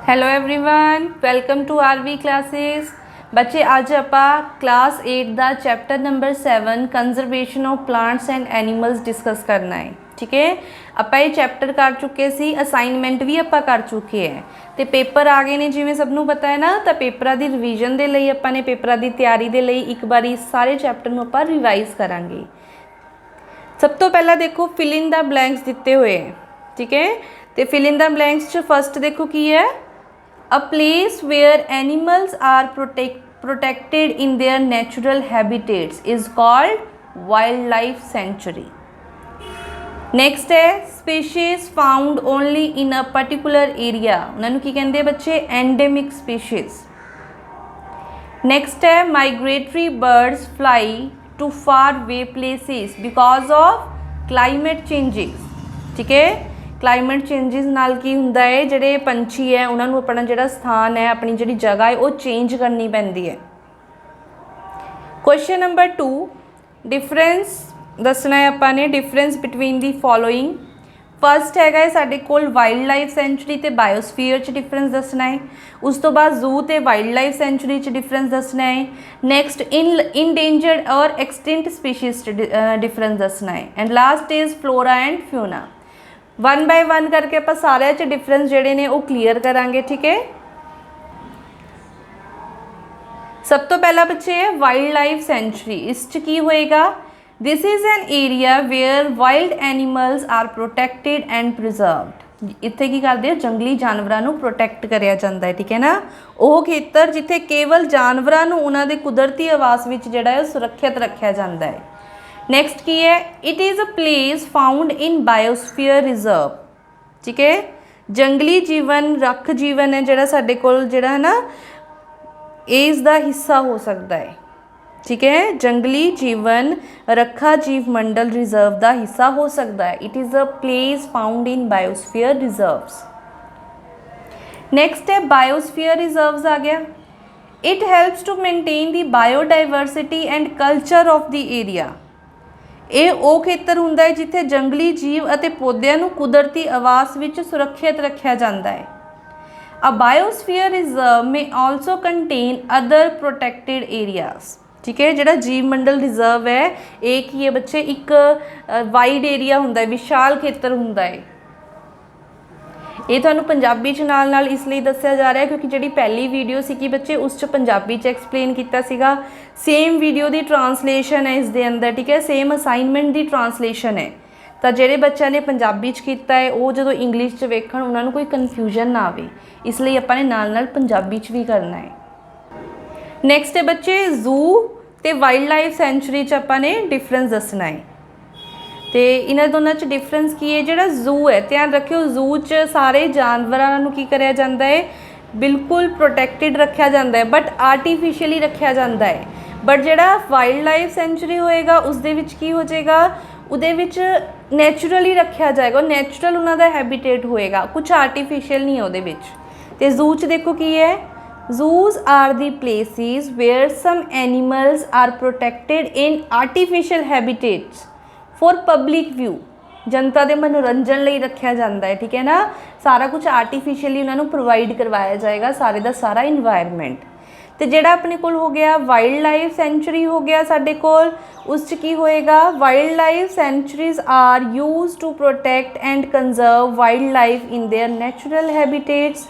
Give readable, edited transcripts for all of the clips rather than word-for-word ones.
Hello everyone, welcome to RV classes. बच्चे अज आपां क्लास 8 का chapter number 7 conservation of plants and animals discuss करना है। ठीक है, आपां ये चैप्टर कर चुके सी, असाइनमेंट भी आपां कर चुके हैं तो पेपर आ गए ने जिवें सबनूं पता है ना। तो पेपरां दी रिवीजन दे लई आपां ने पेपरां दी तैयारी दे लई एक बारी सारे चैप्टर नूं आपां रिवाइज करांगे। सब तो पहला देखो फिल इन द ब्लैंक्स दिते हुए हैं। ठीक है, तो फिल इन द ब्लैंक्स च फर्स्ट देखो की है, a place where animals are protected in their natural habitats is called wildlife sanctuary. Next है species found only in a particular area, उन्होंने की कहते हैं बच्चे endemic species. Next है migratory birds fly to far away places because of climate changes. ठीक है, climate changes नाल की हुंदा है, जिहड़े पंछी है उन्होंने अपना जिहड़ा स्थान है, अपनी जिहड़ी जगह है वो चेंज करनी पैंदी है। क्वेश्चन नंबर 2, डिफरेंस दसना है आपां ने, difference between the following. First हैगा साडे कोल वाइल्ड लाइफ सेंचुरी ते बायोस्फीयर च डिफरेंस दसना है। उस तो बाद जू ते वाइल्ड लाइफ सेंचुरी च डिफरेंस दसना है। नैक्सट इंडेंजर्ड और एक्सटिंक्ट स्पीशीज डिफरेंस दसना है। And last is flora and fauna. One by one करके आप सारे च डिफरेंस जोड़े ने वो क्लीयर करांगे। ठीक है, सब तो पहला बच्चे है वाइल्ड लाइफ सेंचुरी। इस च की होएगा, this is an area where wild animals are protected and preserved. इत्थे की करते हैं, जंगली जानवरों को प्रोटेक्ट कराया जाता है। ठीक है ना, वो खेतर जिथे केवल जानवरों को उन्होंने कुदरती आवास में जोड़ा है सुरक्षित रखा जाता है। नैक्सट की है, it is a place found in biosphere reserve. ठीक है, जंगली जीवन रख जीवन है जोड़ा साडे कोल जोड़ा है ना, इसका हिस्सा हो सकता है। ठीक है, जंगली जीवन रखा जीव मंडल रिजर्व का हिस्सा हो सकता है। It is a place found in biosphere reserves. Next है बायोस्फीयर रिजर्व्स आ गया। It helps to maintain the biodiversity and culture of the area. ये वो खेतर हुंदा है जिथे जंगली जीव अते पौदिਆਂ ਨੂੰ कुदरती आवास ਵਿੱਚ सुरक्षित रखा जाता है। अ बायोस्फीयर रिजर्व में also contain other protected areas. ठीक है, जिहड़ा जीव मंडल रिजर्व है एक ही है बच्चे, एक वाइड एरिया हुंदा है, विशाल खेतर हुंदा है। ये तुहानूं पंजाबी च नाल नाल इसलिए दस्सिया जा रहा है क्योंकि जिहड़ी पहली वीडियो सी कि बच्चे उस च पंजाबी च एक्सप्लेन किया सीगा। सेम वीडियो की ट्रांसलेशन है इस दे अंदर। ठीक है, सेम असाइनमेंट की ट्रांसलेशन है, तो जिहड़े बच्चों ने पंजाबी च कीता है वो जो इंग्लिश च वेखण उन्होंने कोई कन्फ्यूजन ना आवे, इसलिए आपां ने नाल नाल पंजाबी च भी करना है। नैक्सट है बच्चे जू ते वाइल्ड लाइफ सेंचुरी च आपां ने डिफरेंस दसना है। तो इन्होंने दोनों च डिफरेंस की है, जोड़ा जू है ध्यान रखियो, जू च सारे जानवरों की कराया जाता है, बिल्कुल प्रोटेक्टेड रखा जाता है बट आर्टिफिशियली रखा जाता है। बट जोड़ा वाइल्ड लाइफ सेंचुरी होएगा उस दे विच की हो जाएगा, उहदे विच नैचुरली रखा जाएगा, नैचुरल उन्होंने हैबिटेट होएगा, कुछ आर्टिफिशियल नहीं है उहदे विच। ते जू च देखो की है, zoos are the places where some animals are protected in artificial habitats for public view, जनता के मनोरंजन लिए रखा जाता है। ठीक है ना, सारा कुछ आर्टिफिशियली उन्होंने प्रोवाइड करवाया जाएगा, सारे का सारा इन्वायरमेंट। तो जोड़ा अपने कोल हो गया वाइल्ड लाइफ सेंचुरी हो गया साडे कोल, उस की होएगा, wildlife sanctuaries are use to protect and conserve wildlife in their natural habitats.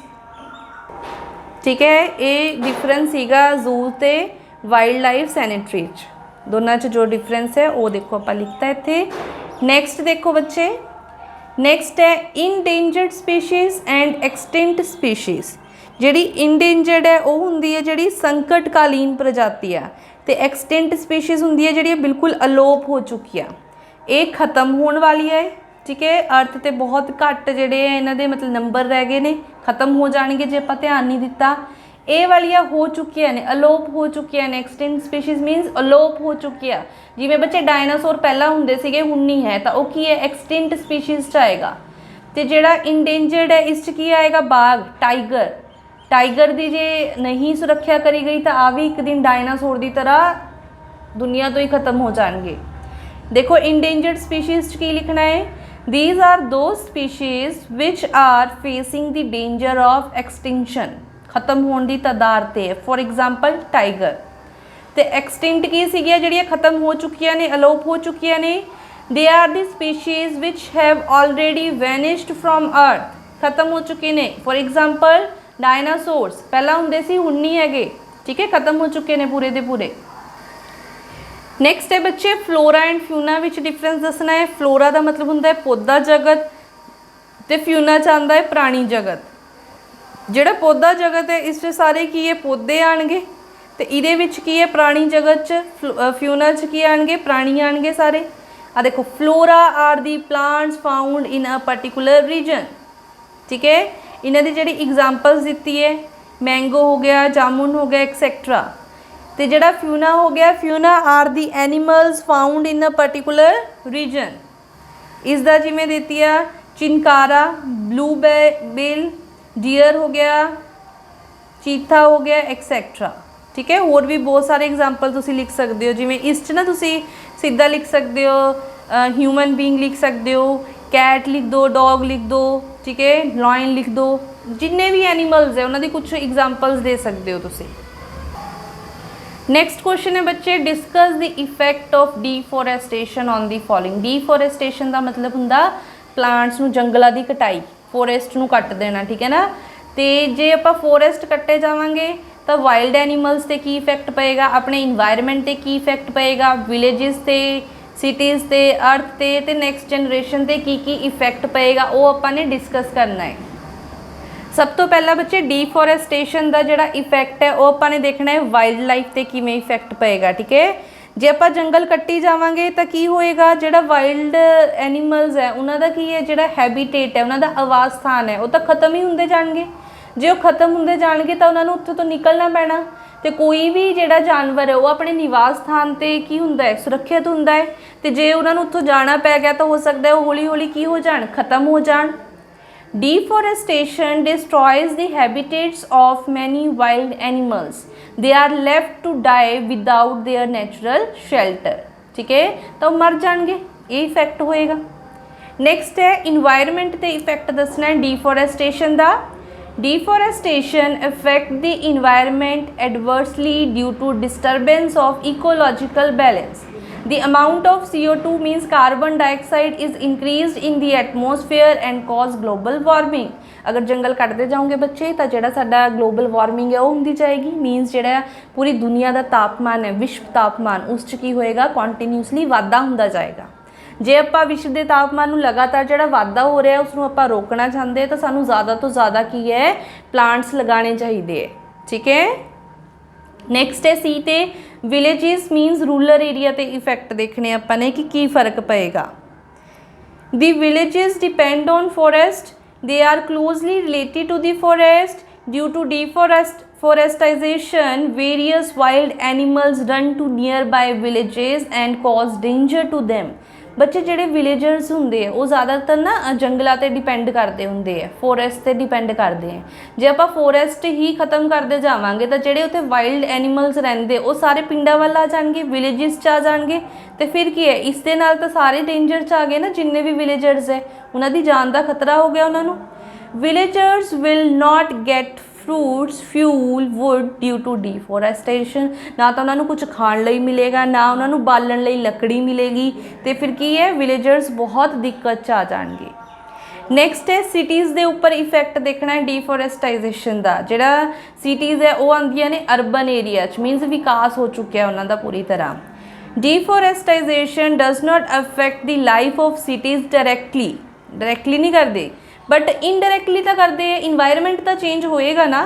ठीक है, ये डिफरेंस सीगा जू ते वाइल्ड लाइफ सैनिटरी दोनों च जो डिफरेंस है वो देखो आप लिखता है इत्थे। नैक्सट देखो बच्चे, नैक्सट है endangered species and extinct species. जिहड़ी इंडेंजर्ड है वो हुंदी है जिहड़ी संकटकालीन प्रजाति है, तो एक्सटिंक्ट स्पीशीज़ हुंदी है जिहड़ी बिल्कुल अलोप हो चुकी है, ये खत्म होने वाली है। ठीक है, अर्थ ते बहुत घट जिहड़े इन्हां दे मतलब नंबर रह गए ने, खत्म हो जाएंगे जे आपां ध्यान नहीं दिता। ये वालियाँ हो चुकी ने, अलोप हो चुकी ने। एक्सटिंक्ट स्पीशीज़ मीनस अलोप हो चुकी है, जिवें बच्चे डायनासोर पहला हुंदे सीगे हुण नहीं है, तो वो की है एक्सटिंक्ट स्पीशीज़ च आएगा। तो जिहड़ा इंडेंजर्ड है इस च की आएगा बाघ, टाइगर। टाइगर की जे नहीं सुरक्षा करी गई तो आ भी एक दिन डायनासोर की तरह दुनिया तो ही खत्म हो जाएंगे। देखो इंडेंजर्ड स्पीशीज़ च की लिखना है, These are those species which are facing the danger of extinction, खत्म होने की तदार ते। फॉर एग्जाम्पल टाइगर तो एक्सटिंक्ट की सीगियां जिहड़ियां खत्म हो चुकियां ने, अलोप हो चुकियां ने। They are the species which have already vanished from earth, खत्म हो चुके ने। फॉर एग्जाम्पल डायनासोर्स पहला हुंदे सी, हुण नहीं हैगे, ठीक है, खत्म हो चुके ने पूरे दे पूरे। नैक्सट है बच्चे flora and fauna which difference दसना है। फ्लोरा का मतलब होंदा है पौधा जगत, तो फ्यूना च आंदा है प्राणी जगत। जिहड़ा पौधा जगत है इस सारे की है पौधे आएंगे, तो इहदे विच की है प्राणी जगत च, फ्यूना च की आएंगे प्राणी आएंगे सारे। आ देखो flora are the plants found in a particular region, ठीक है। इन्हां दी जिहड़ी एग्जाम्पल्स दित्ती है, मैंगो हो गया, जामुन हो गया, एक्सैक्ट्रा। तो जिहड़ा फ्यूना हो गया, fauna are the animals found in a particular region. इसका जिमें देती है चिनकारा, ब्लू बिल, डियर हो गया, चीथा हो गया, एक्सैक्ट्रा, ठीक है। होर भी बहुत सारे एग्जाम्पल तुसी लिख सकते हो, जिमें इस ना तुसी सीधा लिख सकते हो, ह्यूमन बीइंग लिख सकते हो, कैट लिख दो, डॉग लिख दो, ठीक है, लॉयन लिख दो, जिन्ने भी एनीमल्स है उन्होंने कुछ एग्जाम्पल्स दे सकते हो तुसी। नैक्सट क्वेश्चन है बच्चे discuss the effect of deforestation on the following. Deforestation का मतलब हुंदा प्लांट्स नूं, जंगलों की कटाई, फॉरेस्ट नूं कट देना, ठीक है ना। तो जे आपां फॉरेस्ट कट्टे जावांगे तो वाइल्ड एनीमल्स ते की इफेक्ट पएगा, अपने इन्वायरमेंट ते की इफेक्ट पएगा, विलेजिस ते, सिटीज़ ते, अर्थ ते नैक्सट जनरेशन ते की इफेक्ट पएगा, वो आपां ने डिस्कस करना है। सब तो पहला बच्चे डीफोरेस्टेशन का जिहड़ा इफेक्ट है वो आपां ने देखना है वाइल्ड लाइफ ते किवें इफेक्ट पएगा, ठीक है। जे आपां जंगल कट्टी जावांगे तो की होएगा, जिहड़ा वाइल्ड एनीमल्स है उन्हां दा की है, जिहड़ा हैबिटेट है उन्हां दा आवास स्थान है वो तो खत्म ही हुंदे जाणगे। जे वो खत्म होंदे जाणगे तो उन्होंने उत्थों तो निकलना पैना, तो कोई भी जिहड़ा जानवर है वो अपने निवास स्थान ते की हुंदा है, सुरक्षित हुंदा है। तो जे उन्होंने उत्थों जाना पै गया तो हो सकता है वो हौली हौली की हो जाण, खत्म हो जाण। Deforestation destroys the habitats of many wild animals. They are left to die without their natural shelter, ठीक है, तो मर जाएंगे, ये इफेक्ट होएगा। नेक्स्ट है इन्वायरमेंट ते इफेक्ट दसना है डिफोरेस्टेशन का। Deforestation affect the environment adversely due to disturbance of ecological balance. The amount of CO2 means carbon dioxide is increased in the atmosphere and cause global warming. अगर जंगल कटते जाओगे बच्चे तो जिहड़ा साडा ग्लोबल वार्मिंग है वो होंदी जाएगी, मीनस जिहड़ा पूरी दुनिया का तापमान है, विश्व तापमान, उस च की होएगा कॉन्टीन्यूसली वाधा हुंदा जाएगा। जे आपां विश्व के तापमान नूं लगातार जिहड़ा वाधा हो रहा है उसनूं आपां रोकना चाहते हैं तो सानूं ज़्यादा तो ज़्यादा की है प्लांट्स लगाने चाहिए, ठीक है। नैक्सट है सी ते विलेजिस मीनस रूरल एरिया ते इफेक्ट देखने आपां ने कि की फर्क पएगा। The villages depend on forest, they are closely related to the forest due to deforestation various wild animals run to nearby villages and cause danger to them. बच्चे जिहड़े विलेजर्स होंदे वो ज़्यादातर ना जंगलों ते डिपेंड करते होंदे है, फॉरेस्ट ते डिपेंड करते हैं। जे आपां फॉरेस्ट ही खत्म करते जावांगे तो जिहड़े उत्थे वाइल्ड एनीमल्स रहिंदे वो सारे पिंडां वल आ जाणगे, विलेजिस च आ जाणगे, तो फिर की है इस दे नाल तो सारे डेंजर च आ गए ना, जिन्ने भी विलेजर्स है उन्हां दी जान का खतरा हो गया उन्हां नूं। Villagers will not get fruits, fuel, wood due to deforestation. ना तो उन्होंने कुछ खाने लई मिलेगा, ना उन्होंने बालन लई लकड़ी मिलेगी, तो फिर की है विलेजर्स बहुत दिक्कत च आ जाएंगे। नैक्सट है सिटीज़ के उपर इफेक्ट देखना है डिफोरेस्टाइजेशन का। जिहड़ा सिटीज़ है वो आंदियां ने अर्बन एरिया च, मीनस विकास हो चुका है उन्हों का पूरी तरह। Deforestization does not affect the life of cities directly नहीं करते बट इनडायरैक्टली तो करते हैं, इन्वायरमेंट तो चेंज होएगा ना,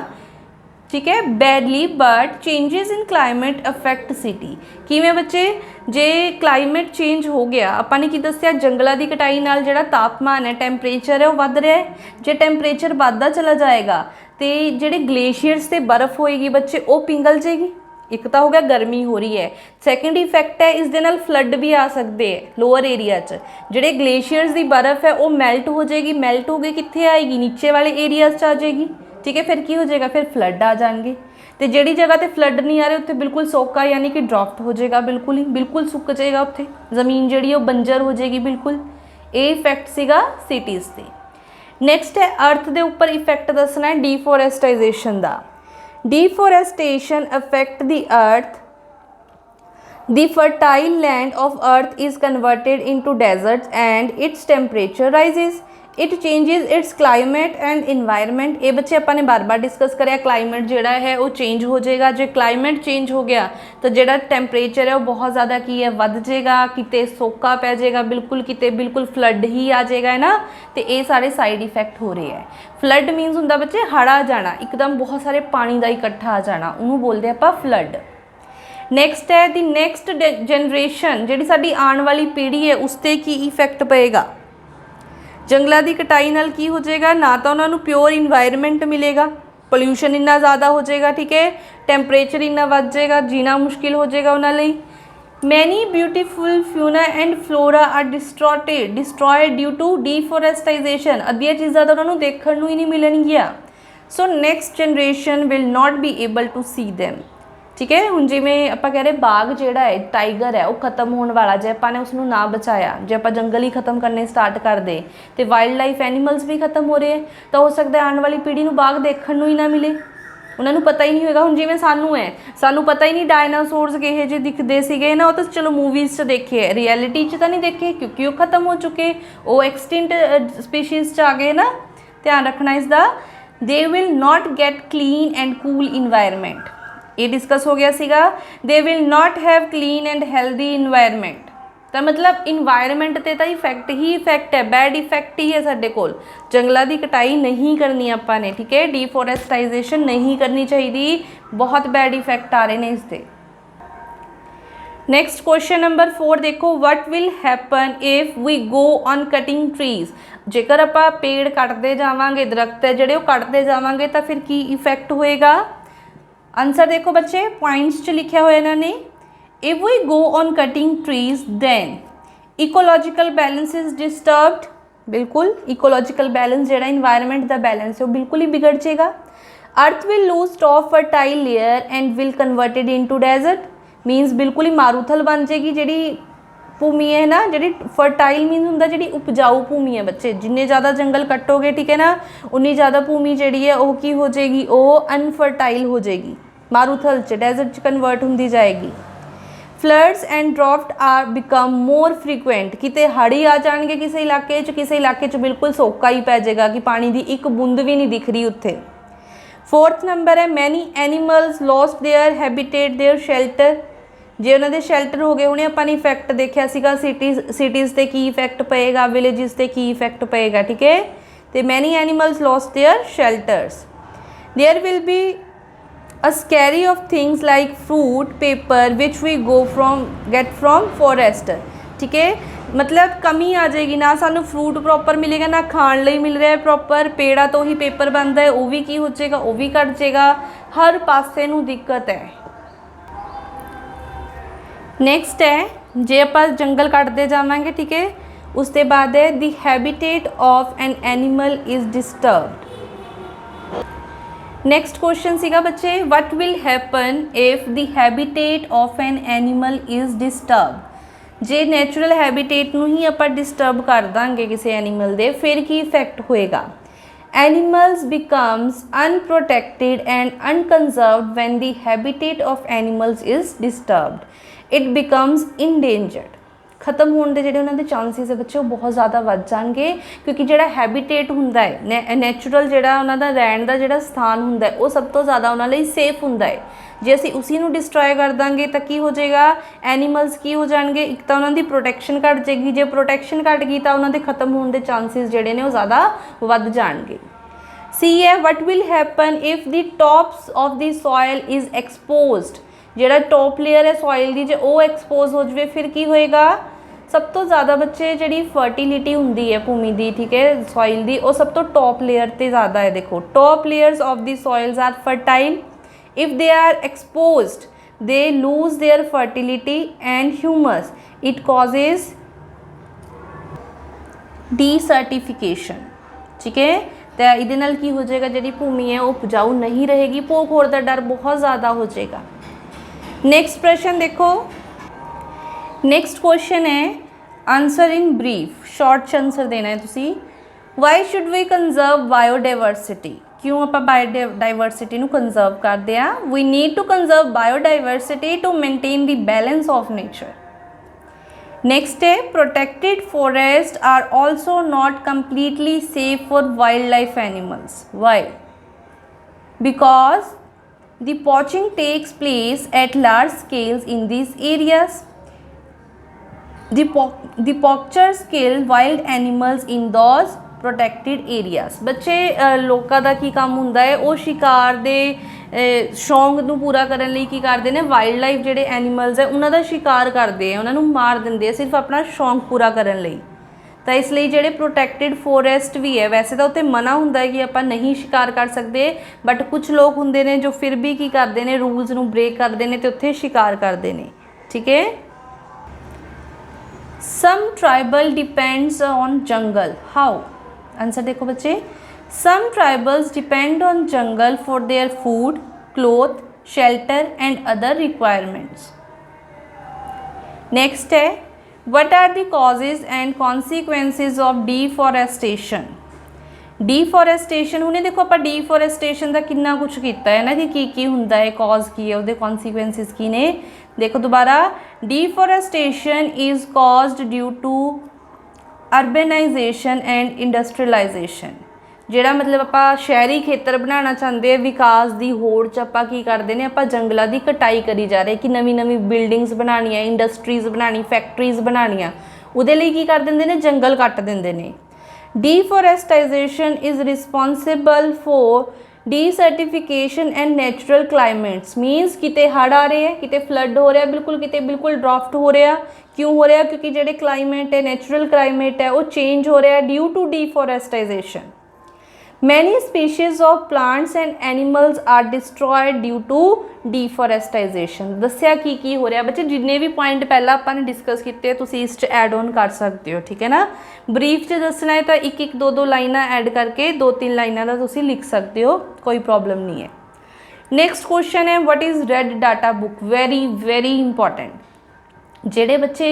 ठीक है, badly, but changes in climate affect city. किवें बच्चे, जे क्लाइमेट चेंज हो गया, आपां ने की दस्सिया जंगलों की कटाई नाल जिहड़ा तापमान है, टैंपरेचर है वो वध रहा है। जे टैंपरेचर बढ़ता चला जाएगा तो जिहड़े ग्लेशियर्स ते बर्फ़ होएगी बच्चे वो पिघल जाएगी। एक तो हो गया गर्मी हो रही है, सैकेंड इफेक्ट है इस दे नाल फ्लड भी आ सकते हैं लोअर एरिया च। जिहड़े ग्लेशियर्स की बर्फ़ है वो मैल्ट हो जाएगी, मैल्ट हो गई कित्थे आएगी, नीचे वाले एरियाज च आ जाएगी, ठीक है। फिर की हो जाएगा, फिर फ्लड आ जाएंगे। तो जिहड़ी जगह ते फ्लड नहीं आ रहे उत्थे बिल्कुल सोका यानी कि ड्रॉफ्ट हो जाएगा, बिल्कुल सुक जाएगा, उत्थे ज़मीन जिहड़ी वो बंजर हो जाएगी बिल्कुल। ये इफैक्ट सीगा सिटीज़ ते। नैक्सट है अर्थ के उपर इफैक्ट दसना है डिफोरेस्टाइजेशन का। Deforestation affect the earth, the fertile land of earth is converted into deserts and its temperature rises, it changes its climate and environment। ये बच्चे अपन ने बार बार डिस्कस करें, क्लाइमेट जोड़ा है वो चेंज हो जाएगा, जो क्लाइमेट चेंज हो गया तो जोड़ा टैंपरेचर है वो बहुत ज़्यादा की है वध जाएगा, किते सोका पै जाएगा बिल्कुल, किते बिल्कुल फ्लड ही आ जाएगा है ना। तो ये सारे साइड इफैक्ट हो रहे हैं। फ्लड मीनस होंदा बच्चे हड़ आ जाना, एकदम बहुत सारे पानी का इकट्ठा आ जाना, उन्होंने बोलते हैं आप फ्लड। नैक्सट है दी नैक्सट जनरेशन, जी साडी आने वाली पीढ़ी है उस पर की इफैक्ट पेगा। जंगलों की कटाई नाल की हो जाएगा, ना तो उन्होंने प्योर इन्वायरमेंट मिलेगा, पोल्यूशन इन्ना ज़्यादा हो जाएगा, ठीक है, टैंपरेचर इन्ना वध जाएगा, जीना मुश्किल हो जाएगा उन्होंने। Many beautiful fauna and flora are destroyed due to deforestization. अद्धियां चीज़ां तो उन्होंने देखने को ही नहीं मिलणगियां। So next generation will not be able to see them, ठीक है। हुण जिवें आपां कह रहे बाघ जिहड़ा है टाइगर है वो खत्म होने वाला, जे आपां ने उसनूं ना बचाया, जे आपां जंगल ही खत्म करने स्टार्ट कर दे तो वाइल्ड लाइफ एनीमल्स भी खत्म हो रहे हैं, तो हो सकता है आने वाली पीढ़ी नूं बाघ देखण नूं ही ना मिले, उन्होंने पता ही नहीं होगा। हुण जिवें सानूं है, सानूं पता ही नहीं डायनासोर्स किहे जे दिखते सीगे ना, वो तो चलो मूवीज़ च देखे, रियलिटी च तो नहीं देखे क्योंकि वो खत्म हो चुके, वो एक्सटिंट स्पीशीज़ च आ गए ना। ध्यान रखना इसका। They will not gate clean and cool environment, ये डिस्कस हो गया सीगा। They will not have clean and healthy environment, तो मतलब इन्वायरमेंट ते तो इफैक्ट ही इफैक्ट है, बैड इफैक्ट ही है साडे कोल। जंगलों की कटाई नहीं करनी आपां ने, ठीक है, डिफोरेस्टाइजेशन नहीं करनी चाहिए, बहुत बैड इफैक्ट आ रहे हैं इसके। नैक्सट क्वेश्चन नंबर 4 देखो, what will happen if we go on cutting trees. जेकर आपां पेड़ कटते जावांगे, दरख्त है जिहड़े कटते जावांगे तो फिर की इफैक्ट होएगा। आंसर देखो बच्चे, पॉइंट्स च लिखा हुआ इन्होंने। If we go on cutting trees then ecological balance is disturbed, बिल्कुल इकोलॉजिकल बैलेंस जो इन्वायरमेंट का बैलेंस है वो बिल्कुल ही बिगड़ जाएगा। Earth will lose top fertile layer and will converted into desert, means बिल्कुल ही मारूथल बन जाएगी जी भूमि है ना, जी फर्टाइल मीन होंदा जी उपजाऊ भूमि है बच्चे, जिन्ने ज़्यादा जंगल कटोगे, ठीक है ना, उन्नी ज़्यादा भूमि जी है वो की हो जाएगी, वो अनफर्टाइल हो जाएगी, मारूथल च डेजर्ट च कन्वर्ट होंदी जाएगी। Floods and drought are become more frequent, किते हड़ ही आ जाएंगे किसी इलाके किसी इलाके बिल्कुल सोका ही पै जाएगा कि पानी की एक बूंद भी नहीं दिख रही उत्थे। 4th नंबर है many animals lost their habitat their shelter, जे उन्होंने शैल्टर हो गए, उन्हें अपन इफैक्ट देखा सीगा सिटीज़ ते की इफैक्ट पेगा, विलेजिस ते की इफैक्ट पेगा, ठीक है। तो many animals lost their shelters. There will be a scary of things like fruit paper which we get from forest, ठीक है, मतलब कमी आ जाएगी, ना सानू फ्रूट प्रॉपर मिलेगा, ना खाण लई मिल रहा है प्रॉपर, पेड़ा तो ही पेपर बनता है वो भी की हो जाएगा, वो भी घट जाएगा, हर पासे नू दिक्कत है। नैक्सट है जे आप जंगल कटते जावांगे, ठीक है, उसके बाद है the habitat of an animal is disturbed. Next question सीगा बच्चे, what will happen if the habitat of an animal is disturb. जे नैचुरल हैबिटेट नूं ही आप डिस्टर्ब कर देंगे किसी एनीमल दे, फिर की इफैक्ट होएगा। Animals becomes unprotected and unconserved when the habitat of animals is disturbed. It becomes endangered. खत्म होने के जोड़े उन्होंने चांसिस है बच्चे वो बहुत ज़्यादा वध जाएंगे, क्योंकि जो हैबिटेट होंदा है नैचुरल जोड़ा उन्होंने रहने का जोड़ा स्थान होंदा है वो सब तो ज़्यादा उन्होंने सेफ होंदा है। जे असी उसी नूं डिस्ट्रॉय कर देंगे तो की हो जाएगा, एनीमल्स की हो जाएंगे, एक तो उन्होंने प्रोटैक्शन घट जाएगी, जे प्रोटैक्शन घट गई तो उन्होंने खत्म होने के चांसिस जोड़े ने वो ज़्यादा वध जाएंगे। सी है what will happen if the tops of the soil is exposed. जोड़ा टॉप लेयर है सॉयल की, जो वो एक्सपोज हो जाए फिर की होएगा। सब तो ज़्यादा बच्चे जी फर्टिलिटी होंगी है भूमि की, ठीक है, सॉयल की, वो सब तो टॉप लेयर पर ज़्यादा है। देखो top layers of the soils are fertile, if they are exposed they lose their fertility and humus, it causes desertification, ठीक है। तो ये की हो जाएगा, जी भूमि है वो उपजाऊ नहीं रहेगी, भूख होने का डर बहुत ज़्यादा हो जाएगा। नेक्स्ट प्रश्न देखो, नेक्स्ट क्वेश्चन है आंसर इन ब्रीफ, शॉर्ट च आंसर देना है तुसी। Why should we conserve biodiversity, क्यों आप बायोडाइवर्सिटी नू कंजर्व करते हैं? We need to conserve biodiversity to maintain the balance of nature. Next है protected forest are also not completely safe for wildlife animals. Why? Because the poaching takes place at large scales in these areas. The poachers kill wild animals in those protected areas. बच्चे लोगों का की काम हुंदा है, वो शिकार दे शौक ਨੂੰ पूरा करने ਲਈ ਕੀ ਕਰਦੇ ਨੇ, ਵਾਈਲਡ ਲਾਈਫ ਜਿਹੜੇ ਐਨੀਮਲਸ ਹੈ ਉਹਨਾਂ ਦਾ ਸ਼ਿਕਾਰ ਕਰਦੇ ਆ, ਉਹਨਾਂ ਨੂੰ ਮਾਰ ਦਿੰਦੇ ਆ ਸਿਰਫ ਆਪਣਾ ਸ਼ੌਕ ਪੂਰਾ ਕਰਨ ਲਈ। ਤਾਂ ਇਸ ਲਈ ਜਿਹੜੇ ਪ੍ਰੋਟੈਕਟਿਡ ਫੋਰੈਸਟ ਵੀ ਹੈ, ਵੈਸੇ ਤਾਂ ਉੱਥੇ ਮਨਾ ਹੁੰਦਾ ਹੈ ਕਿ ਆਪਾਂ ਨਹੀਂ ਸ਼ਿਕਾਰ ਕਰ ਸਕਦੇ, ਬਟ ਕੁਝ ਲੋਕ ਹੁੰਦੇ ਨੇ ਜੋ ਫਿਰ ਵੀ ਕੀ ਕਰਦੇ ਨੇ, ਰੂਲਸ ਨੂੰ ਬ੍ਰੇਕ ਕਰਦੇ ਨੇ ਤੇ ਉੱਥੇ ਸ਼ਿਕਾਰ ਕਰਦੇ ਨੇ। ਠੀਕ ਹੈ। सम ट्राइबल डिपेंड्स ऑन जंगल, हाउ? आंसर देखो बच्चे, सम ट्राइबल्स डिपेंड ऑन जंगल for their food, cloth, shelter and other requirements. Next है what are the causes and consequences of deforestation. Deforestation हुणे देखो आप डिफॉरेस्टेशन का कितना कुछ किया है ना कि की हुंदा है, कॉज की है, उसके कॉन्सिक्वेंसिस की ने। देखो दोबारा, deforestation is caused due to urbanization and industrialization. ਜਿਹੜਾ मतलब ਆਪਾਂ शहरी खेतर बनाना चाहते हैं, विकास की होड़ च ਆਪਾਂ की करते हैं, ਆਪਾਂ जंगलों की कटाई करी जा रहे कि नवी नवी बिल्डिंग्स बनानियाँ, इंडस्ट्रीज़ बनानी, फैक्ट्रीज़ बनानियाँ, उहदे लई की कर देंदे ने, जंगल कट देंदे ने। Deforestization is responsible for desertification and natural climates. Means किते हड़ आ रहे हैं, किते फ्लड हो रहा, किते बिल्कुल ड्राफ्ट हो रहा। क्यों हो रहा? क्योंकि जो क्लाइमेट है, नैचुरल क्लाइमेट है, वो चेंज हो रहा है due to deforestization. Many species of plants and animals are destroyed due to deforestization. दसिया की हो रहा बच्चे, जिन्ने भी पॉइंट पहला आपने डिस्कस किए तुसी इस ऐड ऑन कर सकते हो। ठीक है ना। ब्रीफ च दसना है तो एक एक दो लाइना ऐड करके 2-3 लाइना का तुसी लिख सकते हो, कोई प्रॉब्लम नहीं है। नेक्स्ट क्वेश्चन है what is red data book. Very very important. जेडे बच्चे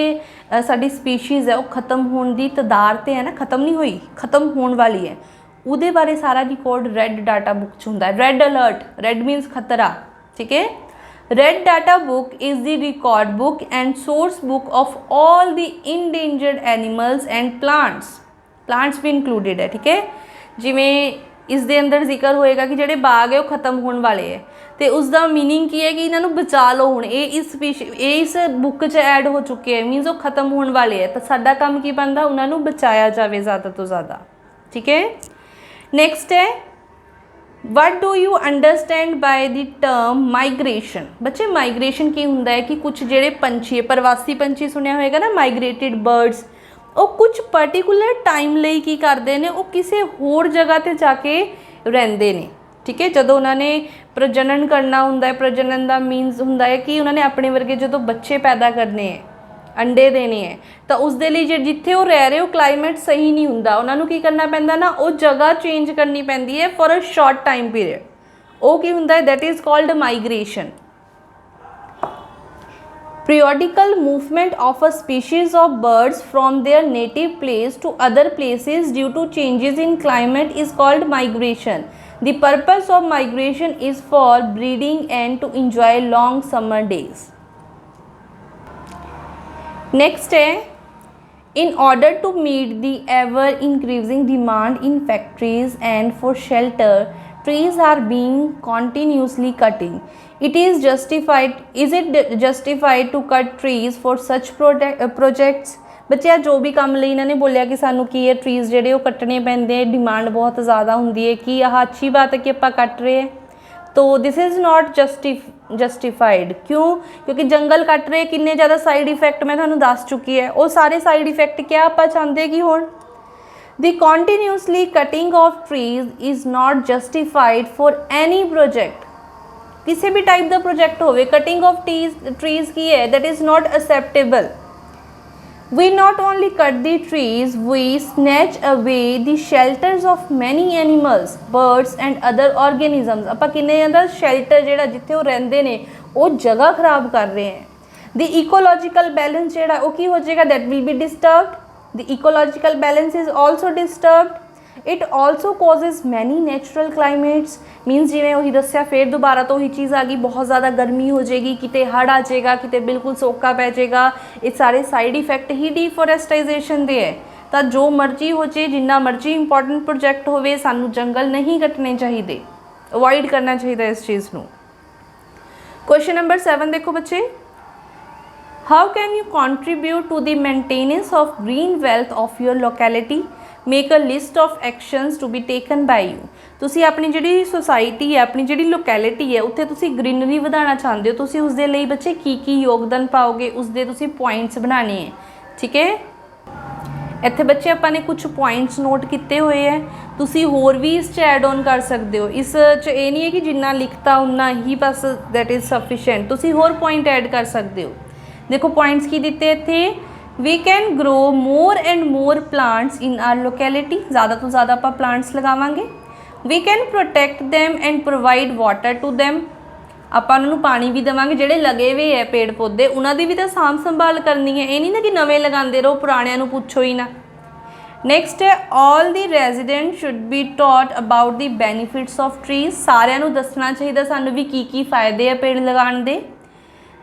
साडी स्पीशीज़ है वो खत्म होने की तदार ते है ना, खत्म नहीं हुई, खत्म होने वाली है, उहदे बारे सारा रिकॉर्ड रेड डाटा बुक च हुंदा है। रेड अलर्ट, रेड मीनस खतरा। ठीक है। Red data book is the record book and source book of all the endangered animals and plants. Plants भी इंक्लूडिड है। ठीक है। जिमें इस दे अंदर जिक्र होएगा कि ਜਿਹੜੇ बाग है वो खत्म होने वाले है, तो उसका मीनिंग की है कि इन्हों बचा लो हुण, इस बुक च ऐड हो चुके हैं, मीनस वो खत्म होने वाले है, तो साडा काम की बनता उन्होंने बचाया जाए ज़्यादा तो ज़्यादा। ठीक है। नेक्स्ट है what do you understand by the term migration. बच्चे माइग्रेशन की होंदा है कि कुछ जेडे पंछी है, प्रवासी पंछी सुनिया होएगा ना, माइग्रेटेड बर्ड्स, वो कुछ पर्टिकुलर टाइम ਲਈ की करते हैं, वो किसी होर जगह पर जाके रहंदे ने। ठीक है। जो उन्होंने प्रजनन करना होंदा है, प्रजनन का मीनस होंदा है कि उन्होंने अपने वर्गे जो बच्चे पैदा करने हैं, अंडे देने हैं, तो उसके लिए जिथे वो रह रहे हो क्लाइमेट सही नहीं होंदा, उन्होंने की करना पैंदा ना, वो जगह चेंज करनी पैंदी है for a short time period. वो की होंदा है, that is called migration. Periodical movement of a species of birds from their native place to other places due to changes in climate is called migration. The purpose of migration is for breeding and to enjoy long summer days. Next है, in order to meet the ever increasing demand in factories and for shelter, trees are being continuously cutting. It is justified, is it justified to cut trees for such projects? बच्चे जो भी काम ਲਈ इन्होंने बोलिया कि सानू की है ट्रीज़ ਜਿਹੜੇ ਉਹ ਕੱਟਣੇ ਪੈਂਦੇ हैं, डिमांड बहुत ज़्यादा ਹੁੰਦੀ है, कि यह अच्छी बात है कि ਆਪਾਂ ਕੱਟ ਰਹੇ हैं, तो दिस इज़ नॉट जस्टिफाइड। क्यों? क्योंकि जंगल कट रहे किन्ने ज़्यादा साइड इफेक्ट मैं तुहानू दस चुकी है, वो सारे साइड इफेक्ट क्या आप चाहते कि होण। The continuously cutting of trees is not justified for any project. किसी भी टाइप का प्रोजेक्ट होवे, कटिंग ऑफ ट्रीज़ की है, that is not acceptable. We not only cut the trees, we snatch away the shelters of many animals, birds and other organisms। ਆਪਾਂ ਕਿੰਨੇ ज़्यादा shelter ਜਿਹੜਾ ਜਿੱਥੇ ਉਹ ਰਹਿੰਦੇ ਨੇ ਉਹ जगह खराब कर रहे हैं। द इकोलॉजिकल बैलेंस जिहड़ा वो की हो जाएगा, that will be disturbed, the ecological balance is also disturbed. It also causes many natural climates, मीनस जिवें उही दस्सिया, फिर दोबारा तो वही चीज़ आ गई, बहुत ज़्यादा गर्मी हो जाएगी, किते हड़ आ जाएगा, किते बिल्कुल सोका पै जाएगा, ये सारे साइड इफैक्ट ही डिफोरेस्टाइजेशन दे है। तो जो मर्जी हो जाए, जिन्ना मर्जी इंपॉर्टेंट प्रोजैक्ट होवे, सानू जंगल नहीं कटने चाहिए, अवॉइड करना चाहिए इस चीज़ नू। क्वेश्चन नंबर 7 देखो बच्चे, how can you contribute to the maintenance of green wealth of your locality, make a list of actions to be taken by you. तुसी अपनी जिहड़ी सोसाइटी है, अपनी जिहड़ी लोकैलिटी है, उत्थे तुसी ग्रीनरी वधाना चाहते हो, तुसी उसदे लई बच्चे की योगदान पाओगे, उसदे तुसी पॉइंट्स बनाने हैं, ठीक है। इत्थे बच्चे आपां ने कुछ पॉइंट्स नोट किए हुए हैं, तुसी होर भी इस ऐड ऑन कर सकते हो। इस ये नहीं है कि जिन्ना लिखता उन्ना ही बस दैट इज़ सफिशेंट, तुसी होर पॉइंट ऐड कर सकते हो। देखो पॉइंट्स की दिते इत्थे, we can grow more and more plants in our locality, ज़्यादा तो ज़्यादा आप प्लांट्स लगावांगे। We can protect them and provide water to them, ਆਪਾਂ ਉਹਨਾਂ ਨੂੰ ਪਾਣੀ ਵੀ ਦੇਵਾਂਗੇ, ਜਿਹੜੇ ਲਗੇ ਹੋਏ ਹੈ ਪੇੜ ਪੌਦੇ ਉਹਨਾਂ ਦੀ ਵੀ ਤਾਂ ਸਾਂਭ ਸੰਭਾਲ ਕਰਨੀ ਹੈ, ਇਹ ਨਹੀਂ ਨਾ ਕਿ ਨਵੇਂ ਲਗਾਉਂਦੇ ਰਹੋ, ਪੁਰਾਣਿਆਂ ਨੂੰ ਪੁੱਛੋ ਹੀ ਨਾ। ਨੈਕਸਟ ਹੈ, ਆਲ ਦੀ resident should be taught about the benefits of trees, ਸਾਰਿਆਂ ਨੂੰ ਦੱਸਣਾ ਚਾਹੀਦਾ ਸਾਨੂੰ ਵੀ ਕੀ ਫਾਇਦੇ ਆ ਪੇੜ ਲਗਾਉਣ ਦੇ।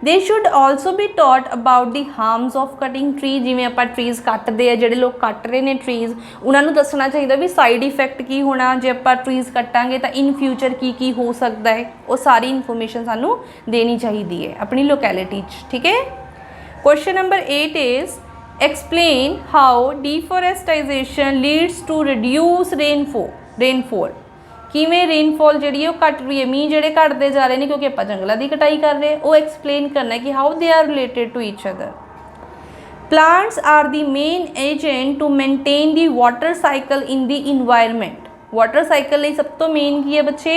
ਦੇ should also B taught about the harms of cutting tree, ਜਿਵੇਂ ਆਪਾਂ ਟਰੀਜ਼ ਕੱਟਦੇ ਆ, ਜਿਹੜੇ ਲੋਕ ਕੱਟ ਰਹੇ ਨੇ ਟਰੀਜ਼, ਉਹਨਾਂ ਨੂੰ ਦੱਸਣਾ ਚਾਹੀਦਾ ਵੀ ਸਾਈਡ ਇਫੈਕਟ ਕੀ ਹੋਣਾ ਜੇ ਆਪਾਂ ਟਰੀਜ਼ ਕੱਟਾਂਗੇ ਤਾਂ ਇਨ ਫਿਊਚਰ ਕੀ ਹੋ ਸਕਦਾ ਹੈ, ਉਹ ਸਾਰੀ ਇਨਫੋਰਮੇਸ਼ਨ ਸਾਨੂੰ ਦੇਣੀ ਚਾਹੀਦੀ ਹੈ ਆਪਣੀ ਲੋਕੈਲਿਟੀ 'ਚ, ਠੀਕ ਹੈ। Question number 8 is explain how deforestization leads to reduce rainfall, किमें रेनफॉल जी घट रही है, मीह जोड़े घटते जा रहे हैं क्योंकि आप जंगलों की कटाई कर रहे हैं, वो एक्सप्लेन करना है कि how they are related to each other. Plants are the main agent to maintain the water cycle in the environment, water cycle लिए सब तो मेन की है बच्चे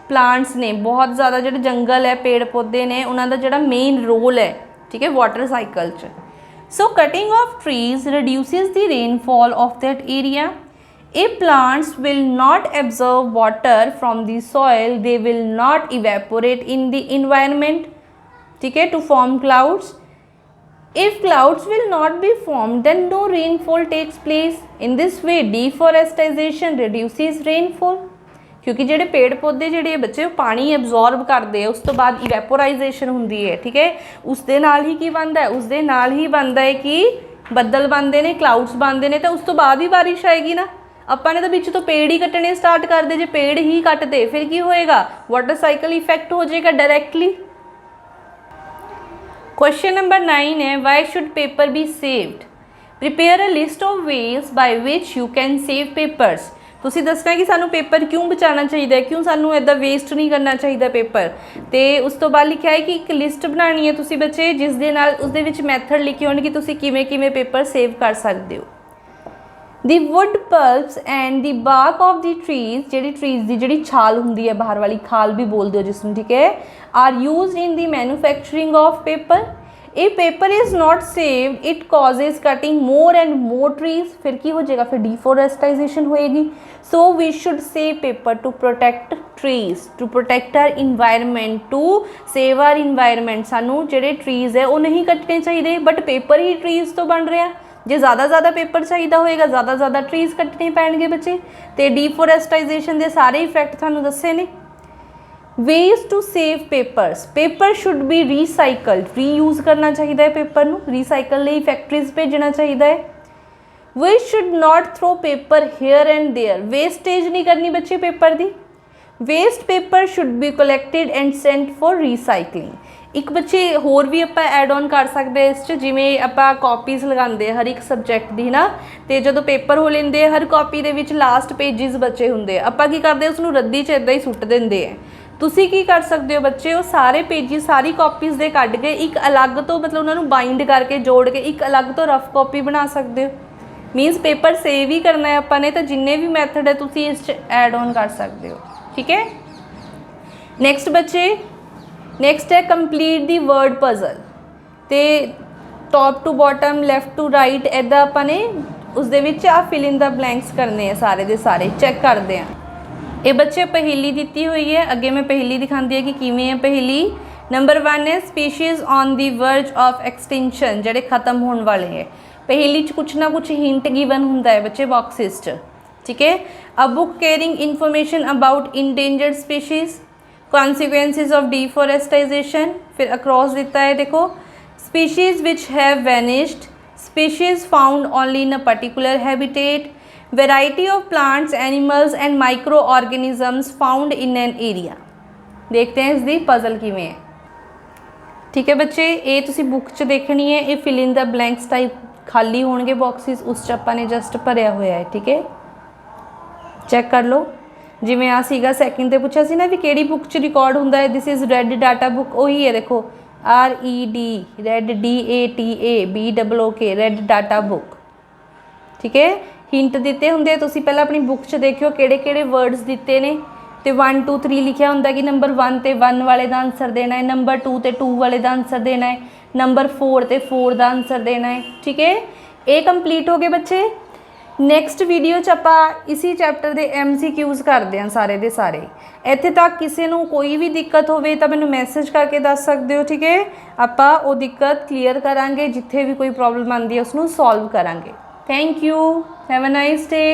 प्लांट्स ने, बहुत ज़्यादा जो जंगल है पेड़ पौधे ने उन्होंने जो मेन रोल है, ठीक है, वाटर साइकिल च। सो cutting of trees reduces the rainfall of that area. If plants will not absorb water from the soil, they will not evaporate in the environment, ठीक है, to form clouds. If clouds will not be formed, then no rainfall takes place. In this way, deforestation reduces rainfall. क्योंकि ਜਿਹੜੇ पेड़ पौधे ਜਿਹੜੇ ਬੱਚੇ ਪਾਣੀ absorb ਕਰਦੇ ਆ, ਉਸ ਤੋਂ ਬਾਅਦ ਇਵੈਪੋਰਾਈਜੇਸ਼ਨ ਹੁੰਦੀ ਹੈ, ਠੀਕ ਹੈ, ਉਸ ਦੇ ਨਾਲ ਹੀ ਕੀ ਬਣਦਾ ਹੈ, ਉਸ ਦੇ ਨਾਲ ਹੀ ਬਣਦਾ ਹੈ ਕਿ ਬੱਦਲ ਬਣਦੇ ਨੇ, ਕਲਾਊਡਸ ਬਣਦੇ ਨੇ, ਤਾਂ ਉਸ ਤੋਂ ਬਾਅਦ ਹੀ ਬਾਰਿਸ਼ ਆਏਗੀ ਨਾ। ਆਪਾਂ ਨੇ ਤਾਂ ਵਿੱਚ ਤੋਂ पेड़ ही कटने स्टार्ट कर दे, जे पेड़ ही कटते फिर की होएगा, वाटर साइकिल इफेक्ट हो जाएगा डायरेक्टली। क्वेश्चन नंबर 9 है, why should paper be saved, prepare a list of ways by which you can save papers. तुसी दसना कि सानू पेपर क्यों बचाना चाहिए, क्यों सानू इदा वेस्ट नहीं करना चाहिए पेपर, तो उस तो बाद लिखा है कि एक लिस्ट बनानी है तुसी बच्चे, जिस दे नाल उस दे विच मैथड लिखे होने कि तुसी किवें किवें पेपर सेव कर सकते हो। The wood pulps and the bark of the trees, ਜਿਹੜੀ trees ਦੀ ਜਿਹੜੀ ਛਾਲ ਹੁੰਦੀ ਹੈ ਬਾਹਰ ਵਾਲੀ, ਖਾਲ भी बोलते हो जिसमें, ठीक है, are used in the manufacturing of paper. If paper is not saved, it causes cutting more and more trees, फिर की हो जाएगा, फिर deforestation होएगी। So we should save paper to protect trees, to protect our environment, to save our environment। सानू ਜਿਹੜੇ trees है वो नहीं कटने चाहिए, but paper ही trees तो बन रहा, जे ज़्यादा पेपर चाहिए होएगा ज़्यादा ट्रीज कटने पैणगे बच्चे, तो डिफोरेस्टाइजेशन के सारे इफेक्ट थानू दसे ने। Ways to save papers, paper should be recycled, reuse करना चाहिए पेपर नू, रीसाइकल लिए फैक्ट्रीज भेजना चाहिए। We should not throw paper here and there, wastage नहीं करनी बच्चे पेपर की। Waste paper should be collected and sent for recycling. एक बच्चे होर भी आप एड ऑन कर सकते हैं इस जिमें आप कॉपीज़ लगाते हर एक सबजैक्ट की ना, तो जो पेपर हो लेंगे हर कॉपी के लास्ट पेजिज बचे होंगे, आप की करते उसनू रद्दी च इदा ही सुट देंगे हैं। तुसी की कर सकते हो बच्चे, वो सारे पेजिज सारी कॉपीज़ दे कढ़ के एक अलग तो मतलब उन्होंने बाइंड करके जोड़ के एक अलग तो रफ कॉपी बना सकते हो। मीनस पेपर सेव ही करना है अपने, तो जिन्ने भी मैथड है तुसी इस एड ऑन कर सकते हो, ठीक है। नैक्सट बच्चे, नैक्सट है कंप्लीट दी वर्ड पजल, तो top to bottom left to right इदा अपने उस दे विच आ फिल इन द ब्लैंक्स करने हैं, सारे दे सारे चैक करते हैं। ये बच्चे पहेली दी हुई है, अगे मैं पहेली दिखाती है कि किवें है पहेली। नंबर 1 है species on the verge of extinction, ਜਿਹੜੇ खत्म होने वाले है। पहली च कुछ ना कुछ हिंट गिवन होंदा है बच्चे बॉक्सिस च, ठीक है। A book carrying information about endangered species, consequences of deforestization, फिर अक्रॉस दिता है देखो species which have vanished, species found only in a particular habitat, variety of plants animals and micro organisms found in an area. देखते हैं इसकी puzzle किवें है, ठीक है बच्चे। ये तुसी बुक च देखनी है, ये fill in the blanks type खाली होंगे बॉक्सिस, उस च आपां ने जस्ट भरिया होया है, ठीक है। चैक कर लो जिवें आ सीगा सैकेंड ते पुछया सी ना भी किहड़ी बुक च रिकॉर्ड हुंदा है, this is red data book, वही है देखो RED red DATA BOOK red data book, ठीक है। हिंट दिते होंगे, तुसी पहले अपनी बुक च देखियो किहड़े किहड़े वर्ड्स दिते ने, तो 1 2 3 लिखा होंगे कि नंबर 1 ते 1 वाले का आंसर देना है, नंबर 2 ते 2 वाले का आंसर देना है, नंबर 4 ते 4 का आंसर देना है, ठीक है। ये कंप्लीट हो गए बच्चे। नैक्सट वीडियो च आपां इसी चैप्टर के MCQs करते हैं सारे दे सारे। इत्थे तक किसी को कोई भी दिक्कत होवे तो मैनूं मैसेज करके दस सकते हो, ठीक है। आपां वो दिक्कत क्लीयर करांगे, जिथे भी कोई प्रॉब्लम आती है उसनूं सॉल्व करांगे। Thank you, have a nice day.